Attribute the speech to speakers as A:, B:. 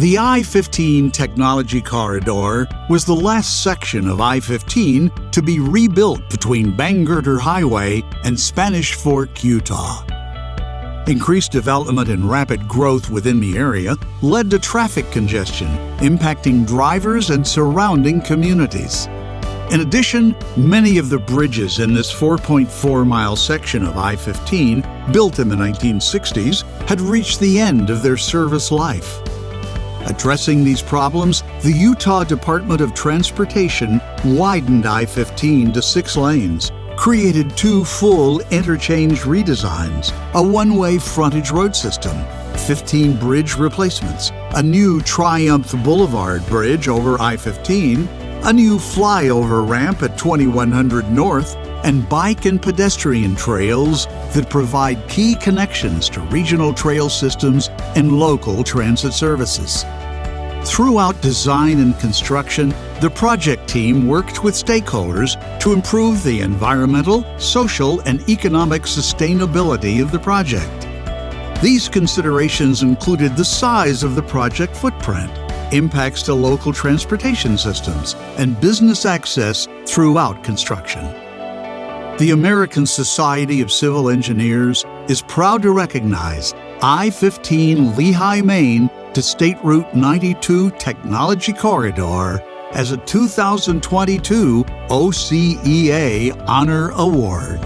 A: The I-15 technology corridor was the last section of I-15 to be rebuilt between Bangor Highway and Spanish Fork, Utah. Increased development and rapid growth within the area led to traffic congestion, impacting drivers and surrounding communities. In addition, many of the bridges in this 4.4-mile section of I-15, built in the 1960s, had reached the end of their service life. Addressing these problems, the Utah Department of Transportation widened I-15 to 6 lanes, created 2 full interchange redesigns, a one-way frontage road system, 15 bridge replacements, a new Triumph Boulevard bridge over I-15, a new flyover ramp at 2100 North, and bike and pedestrian trails that provide key connections to regional trail systems and local transit services. Throughout design and construction, the project team worked with stakeholders to improve the environmental, social, and economic sustainability of the project. These considerations included the size of the project footprint, impacts to local transportation systems, and business access throughout construction. The American Society of Civil Engineers is proud to recognize I-15 Lehi, Maine to State Route 92 Technology Corridor as a 2022 OCEA Honor Award.